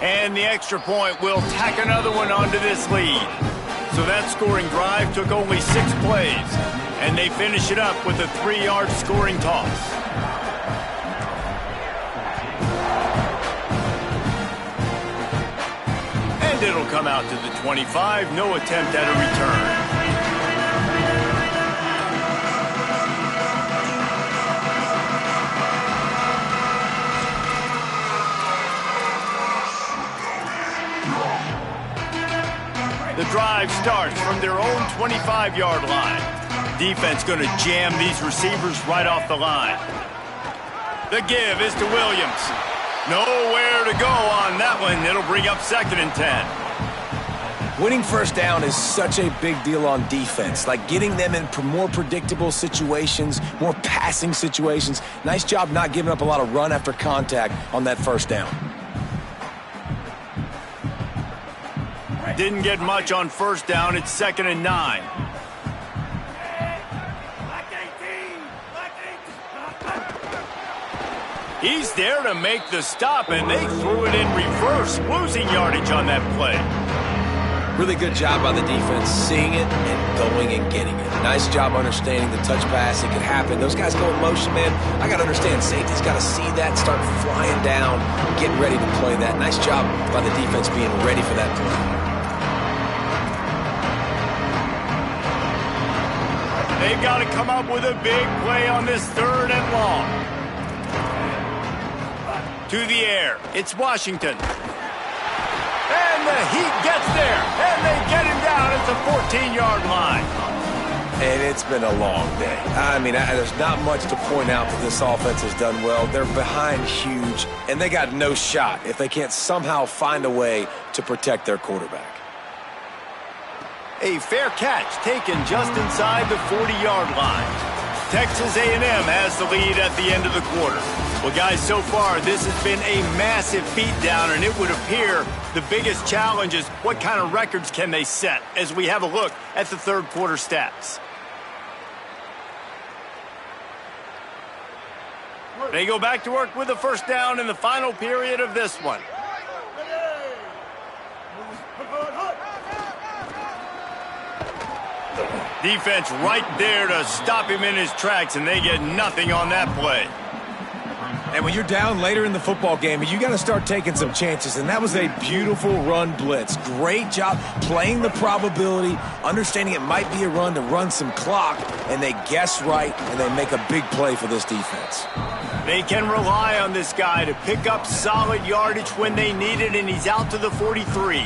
[SPEAKER 2] And the extra point will tack another one onto this lead. So that scoring drive took only 6 plays. And they finish it up with a 3-yard scoring toss. It'll come out to the 25. No attempt at a return. drive starts from their own 25-yard line. Defense going to jam these receivers right off the line. The give is to Williams. Nowhere to go on that one. It'll bring up 2nd and 10.
[SPEAKER 3] Winning first down is such a big deal on defense, like getting them in more predictable situations, more passing situations. Nice job not giving up a lot of run after contact on that first down.
[SPEAKER 2] Didn't get much on first down. It's 2nd and 9. He's there to make the stop, and they threw it in reverse, losing yardage on that play.
[SPEAKER 3] Really good job by the defense, seeing it and going and getting it. Nice job understanding the touch pass. It could happen. Those guys go in motion, man. I got to understand, safety's got to see that, start flying down, get ready to play that. Nice job by the defense being ready for that play.
[SPEAKER 2] They've got to come up with a big play on this 3rd and long. To the air, it's Washington. And the Heat gets there, and they get him down at the 14-yard line.
[SPEAKER 3] And it's been a long day. I mean, there's not much to point out that this offense has done well. They're behind huge, and they got no shot if they can't somehow find a way to protect their quarterback.
[SPEAKER 2] A fair catch taken just inside the 40-yard line. Texas A&M has the lead at the end of the quarter. Well, guys, so far, this has been a massive beatdown, and it would appear the biggest challenge is what kind of records can they set as we have a look at the 3rd quarter stats. They go back to work with a first down in the final period of this one. Defense right there to stop him in his tracks, and they get nothing on that play.
[SPEAKER 3] And when you're down later in the football game, you got to start taking some chances. And that was a beautiful run blitz. Great job playing the probability, understanding it might be a run to run some clock, and they guess right, and they make a big play for this defense.
[SPEAKER 2] They can rely on this guy to pick up solid yardage when they need it, and he's out to the 43.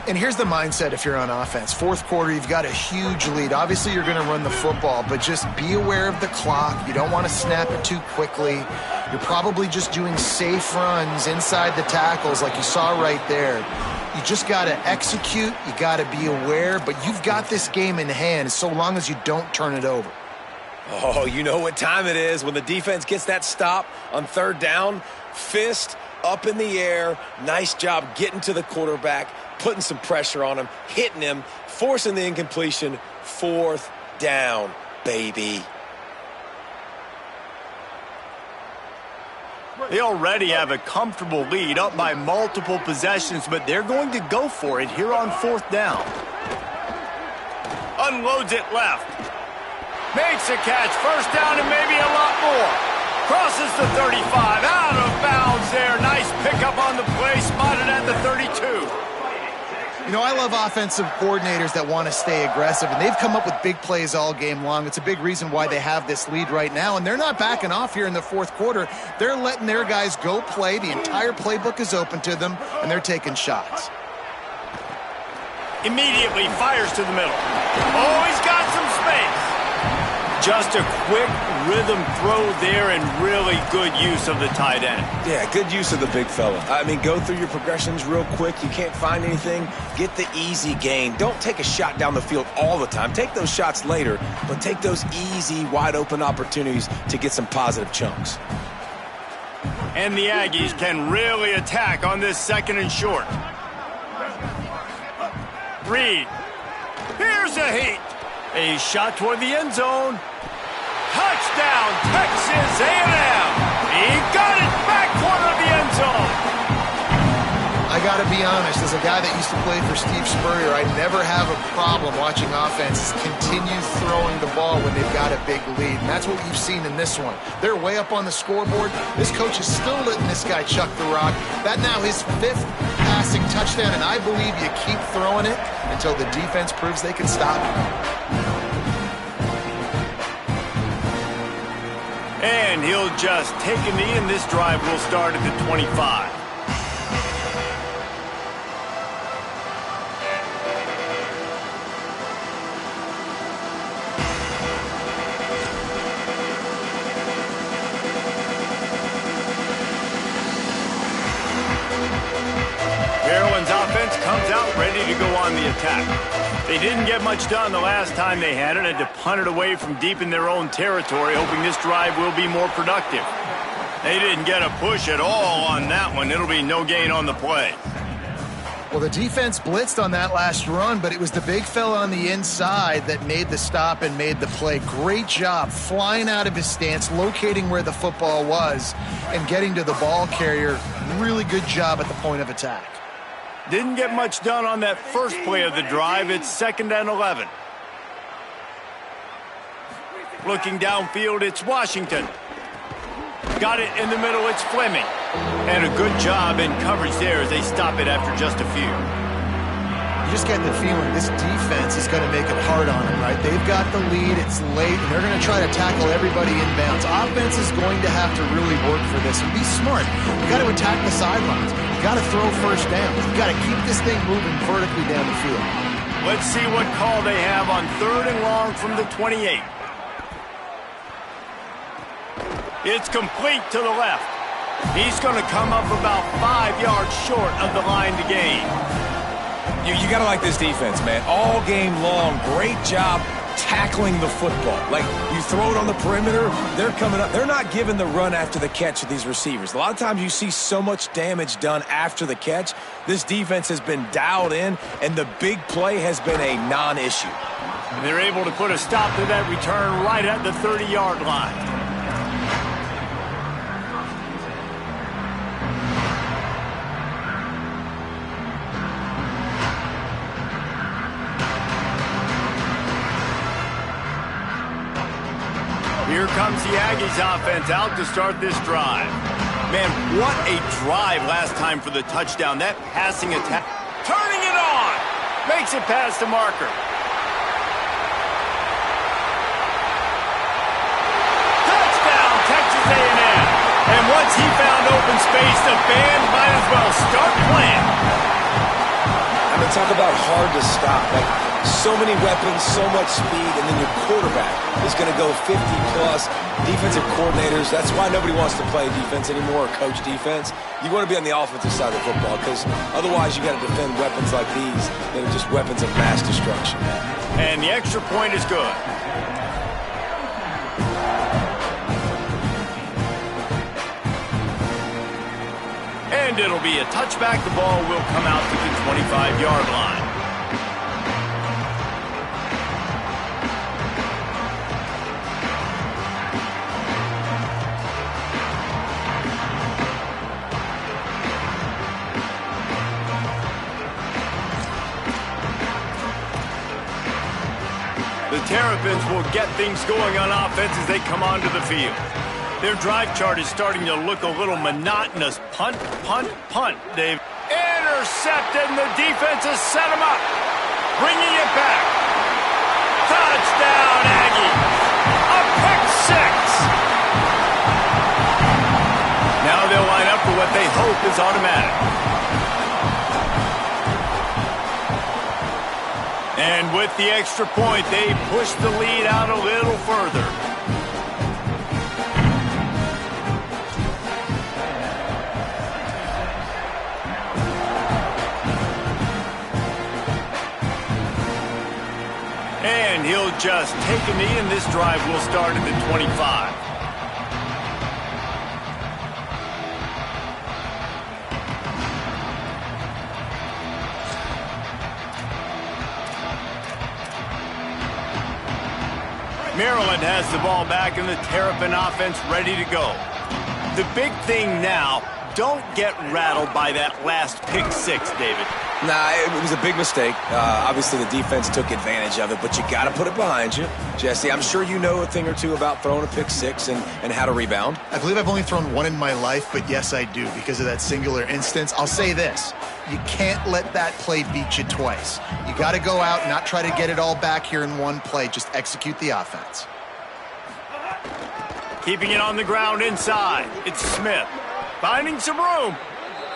[SPEAKER 4] And here's the mindset if you're on offense. 4th quarter, you've got a huge lead. Obviously, you're going to run the football, but just be aware of the clock. You don't want to snap it too quickly. You're probably just doing safe runs inside the tackles like you saw right there. You just got to execute. You got to be aware, but you've got this game in hand so long as you don't turn it over.
[SPEAKER 3] Oh, you know what time it is when the defense gets that stop on 3rd down. Fist up in the air. Nice job getting to the quarterback, putting some pressure on him, hitting him, forcing the incompletion. 4th down, baby.
[SPEAKER 2] They already have a comfortable lead, up by multiple possessions, but they're going to go for it here on 4th down. Unloads it left. Makes a catch, first down and maybe a lot more. Crosses the 35, out of bounds there. Nice pickup on the play, spotted at the 32.
[SPEAKER 4] You know, I love offensive coordinators that want to stay aggressive, and they've come up with big plays all game long. It's a big reason why they have this lead right now, and they're not backing off here in the 4th quarter. They're letting their guys go play. The entire playbook is open to them, and they're taking shots.
[SPEAKER 2] Immediately fires to the middle. Oh, he's got some space. Just a quick rhythm throw there and really good use of the tight end.
[SPEAKER 3] Yeah, good use of the big fella. I mean, go through your progressions real quick. You can't find anything. Get the easy gain. Don't take a shot down the field all the time. Take those shots later, but take those easy, wide-open opportunities to get some positive chunks.
[SPEAKER 2] And the Aggies can really attack on this 2nd and short. Reed. Here's a Heat. A shot toward the end zone. Touchdown, Texas A&M. He got it back corner of the end zone.
[SPEAKER 4] I got to be honest, as a guy that used to play for Steve Spurrier, I never have a problem watching offenses continue throwing the ball when they've got a big lead. And that's what we've seen in this one. They're way up on the scoreboard. This coach is still letting this guy chuck the rock. That now his 5th passing touchdown, and I believe you keep throwing it until the defense proves they can stop it.
[SPEAKER 2] And he'll just take a knee, and this drive will start at the 25. comes out ready to go on the attack. They didn't get much done the last time they had it, and to punt it away from deep in their own territory, hoping this drive will be more productive. They didn't get a push at all on that one. It'll be no gain on the play.
[SPEAKER 4] Well, the defense blitzed on that last run, but it was the big fella on the inside that made the stop and made the play. Great job flying out of his stance, locating where the football was, and getting to the ball carrier. Really good job at the point of attack.
[SPEAKER 2] Didn't get much done on that first play of the drive. It's 2nd and 11. Looking downfield, it's Washington. Got it in the middle, it's Fleming. And a good job in coverage there as they stop it after just a few.
[SPEAKER 4] You just get the feeling this defense is going to make it hard on them, right? They've got the lead, it's late, and they're going to try to tackle everybody inbounds. Offense is going to have to really work for this and be smart. You got to attack the sidelines. You got to throw first down. You got to keep this thing moving vertically down the field.
[SPEAKER 2] Let's see what call they have on 3rd and long from the 28. It's complete to the left. He's going to come up about 5 yards short of the line to gain.
[SPEAKER 3] You got to like this defense, man. All game long, great job tackling the football. Like, you throw it on the perimeter, they're coming up. They're not giving the run after the catch to these receivers. A lot of times you see so much damage done after the catch. This defense has been dialed in, and the big play has been a non-issue.
[SPEAKER 2] And they're able to put a stop to that return right at the 30-yard line. Here comes the Aggies offense out to start this drive. Man, what a drive last time for the touchdown. That passing attack. Turning it on. Makes it past the marker. Touchdown, Texas A&M. And once he found open space, the band might as well start playing.
[SPEAKER 3] I'm going to talk about hard to stop. Like, so many weapons, so much speed, and then your quarterback is going to go 50-plus. Defensive coordinators, that's why nobody wants to play defense anymore or coach defense. You want to be on the offensive side of the football because otherwise you got to defend weapons like these that are just weapons of mass destruction.
[SPEAKER 2] And the extra point is good. And it'll be a touchback. The ball will come out to the 25-yard line. The Terrapins will get things going on offense as they come onto the field. Their drive chart is starting to look a little monotonous. Punt, punt, punt. They've intercepted, and the defense has set them up. Bringing it back. Touchdown, Aggies. A pick six. Now they'll line up for what they hope is automatic. And with the extra point, they push the lead out a little further. And he'll just take a knee, and this drive will start at the 25. Maryland has the ball back, and the Terrapin offense ready to go. The big thing now, don't get rattled by that last pick six, David.
[SPEAKER 3] Nah, it was a big mistake. Obviously, the defense took advantage of it, but you got to put it behind you. Jesse, I'm sure you know a thing or two about throwing a pick six and how to rebound.
[SPEAKER 4] I believe I've only thrown one in my life, but yes, I do because of that singular instance. I'll say this. You can't let that play beat you twice. You got to go out and not try to get it all back here in one play. Just execute the offense.
[SPEAKER 2] Keeping it on the ground inside. It's Smith. Finding some room.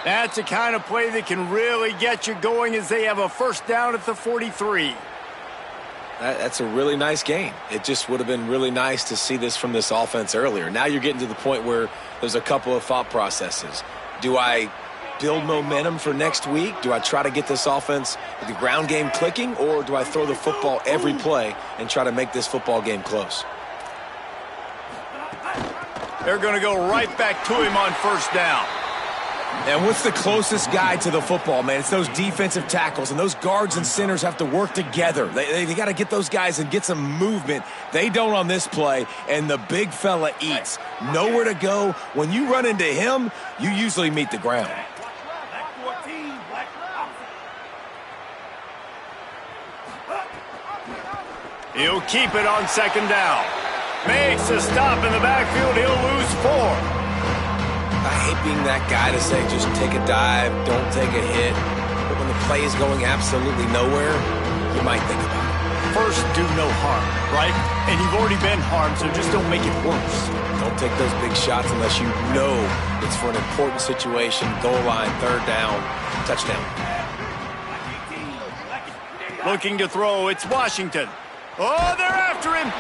[SPEAKER 2] That's the kind of play that can really get you going as they have a first down at the 43.
[SPEAKER 3] That's a really nice game. It just would have been really nice to see this from this offense earlier. Now you're getting to the point where there's a couple of thought processes. Do I build momentum for next week? Do I try to get this offense, the ground game clicking, or do I throw the football every play and try to make this football game close?
[SPEAKER 2] They're going to go right back to him on first down.
[SPEAKER 3] And what's the closest guy to the football, man? It's those defensive tackles, and those guards and centers have to work together. They got to get those guys and get some movement. They don't on this play, and the big fella eats. Nowhere to go. When you run into him, you usually meet the ground.
[SPEAKER 2] He'll keep it on second down. Makes a stop in the backfield. He'll lose 4.
[SPEAKER 3] I hate being that guy to say just take a dive, don't take a hit. But when the play is going absolutely nowhere, you might think about it.
[SPEAKER 2] First, do no harm, right? And you've already been harmed, so just don't make it worse.
[SPEAKER 3] Don't take those big shots unless you know it's for an important situation, goal line, third down, touchdown.
[SPEAKER 2] Looking to throw, it's Washington. Oh, they're after him.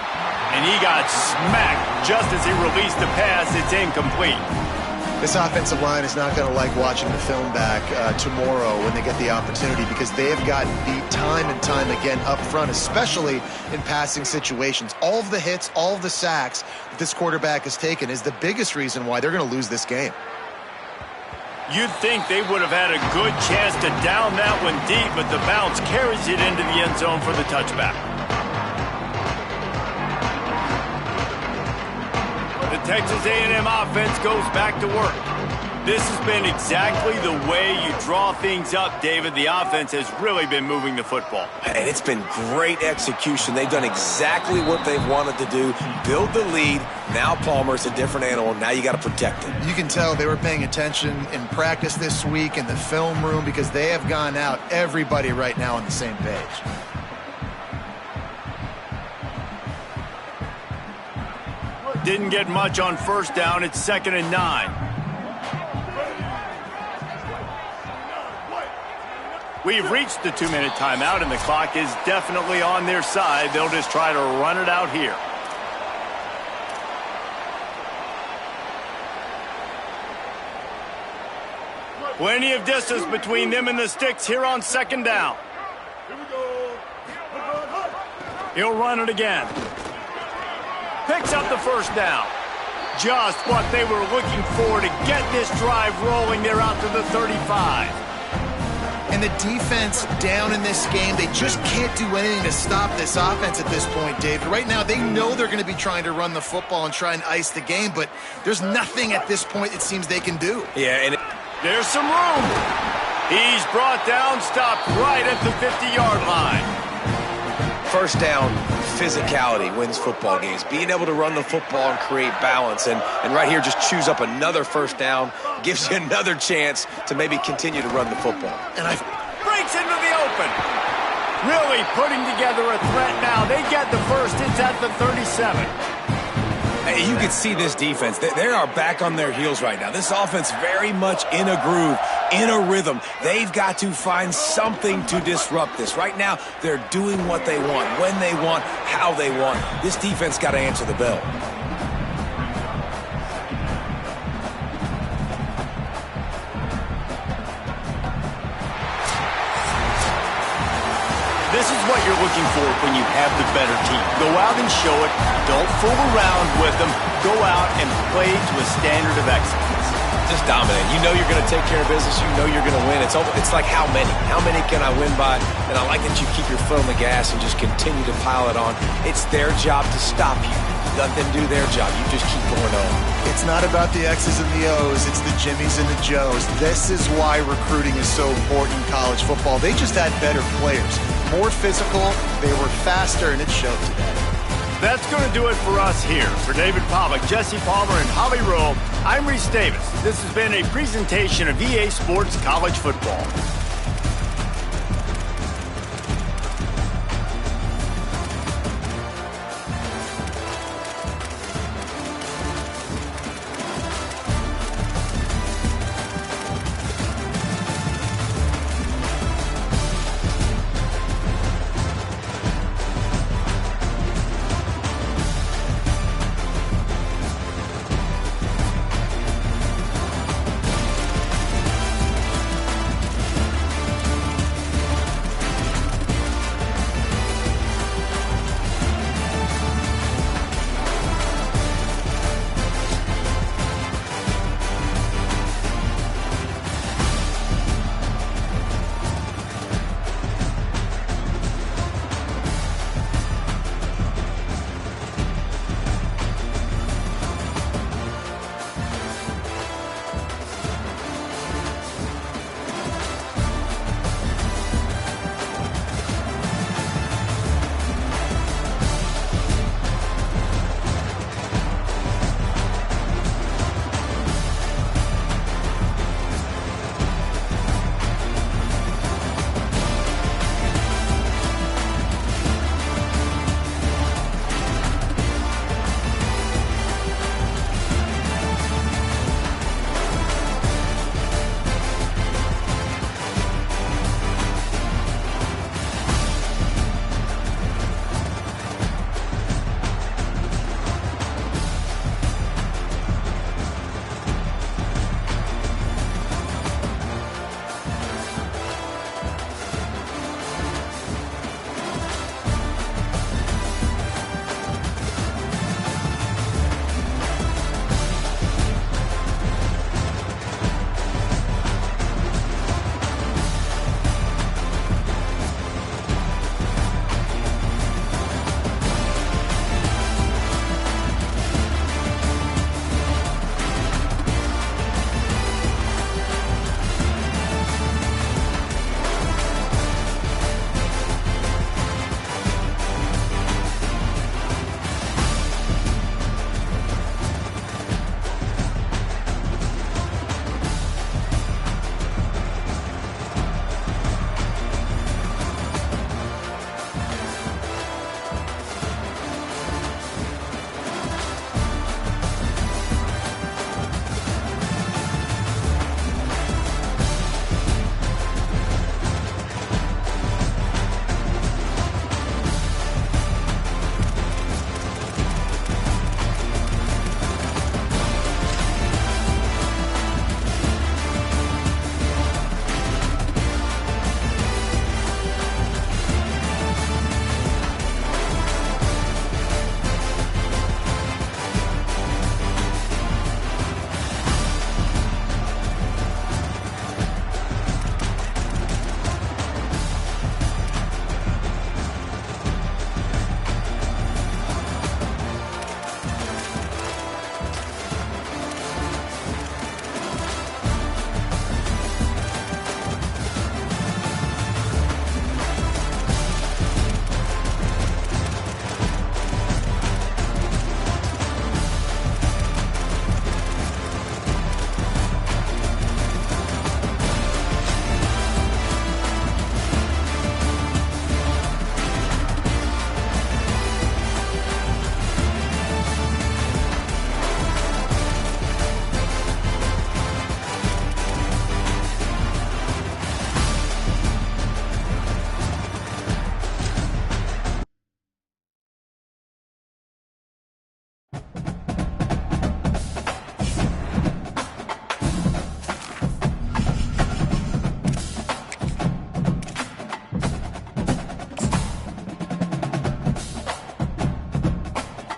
[SPEAKER 2] And he got smacked just as he released the pass. It's incomplete.
[SPEAKER 4] This offensive line is not going to like watching the film back tomorrow when they get the opportunity, because they have gotten beat time and time again up front, especially in passing situations. All of the hits, all of the sacks that this quarterback has taken is the biggest reason why they're going to lose this game.
[SPEAKER 2] You'd think they would have had a good chance to down that one deep, but the bounce carries it into the end zone for the touchback. The Texas A&M offense goes back to work. This has been exactly the way you draw things up, David. The offense has really been moving the football.
[SPEAKER 3] And it's been great execution. They've done exactly what they've wanted to do. Build the lead. Now Palmer's a different animal. Now you got to protect him.
[SPEAKER 4] You can tell they were paying attention in practice this week in the film room, because they have gone out, everybody right now on the same page.
[SPEAKER 2] Didn't get much on first down. It's 2nd and 9. We've reached the 2-minute timeout, and the clock is definitely on their side. They'll just try to run it out here. Plenty of distance between them and the sticks here on second down. He'll run it again. Picks up the first down. Just what they were looking for to get this drive rolling. They're out to the 35.
[SPEAKER 4] And the defense down in this game, they just can't do anything to stop this offense at this point, Dave. Right now, they know they're going to be trying to run the football and try and ice the game, but there's nothing at this point it seems they can do.
[SPEAKER 3] Yeah, and
[SPEAKER 2] there's some room. He's brought down, stopped right at the 50-yard line.
[SPEAKER 3] first down physicality wins football games. Being able to run the football and create balance. And right here, just choose up another first down, gives you another chance to maybe continue to run the football.
[SPEAKER 2] And breaks into the open. Really putting together a threat now. They get the first. It's at the 37.
[SPEAKER 3] Hey, you can see this defense. They are back on their heels right now. This offense very much in a groove, in a rhythm. They've got to find something to disrupt this. Right now, they're doing what they want, when they want, how they want. This defense got to answer the bell.
[SPEAKER 2] This is what you're looking for when you have the better team. Go out and show it. Don't fool around with them. Go out and play to a standard of excellence.
[SPEAKER 3] Just dominate. You know you're going to take care of business. You know you're going to win. It's like how many? How many can I win by? And I like that you keep your foot on the gas and just continue to pile it on. It's their job to stop you. Let them do their job. You just keep going on.
[SPEAKER 4] It's not about the X's and the O's. It's the Jimmies and the Joes. This is why recruiting is so important in college football. They just had better players. More physical, they were faster, and it showed today.
[SPEAKER 2] That's going to do it for us here. For David Pollack, Jesse Palmer, and Holly Rowe, I'm Reese Davis. This has been a presentation of EA Sports College Football.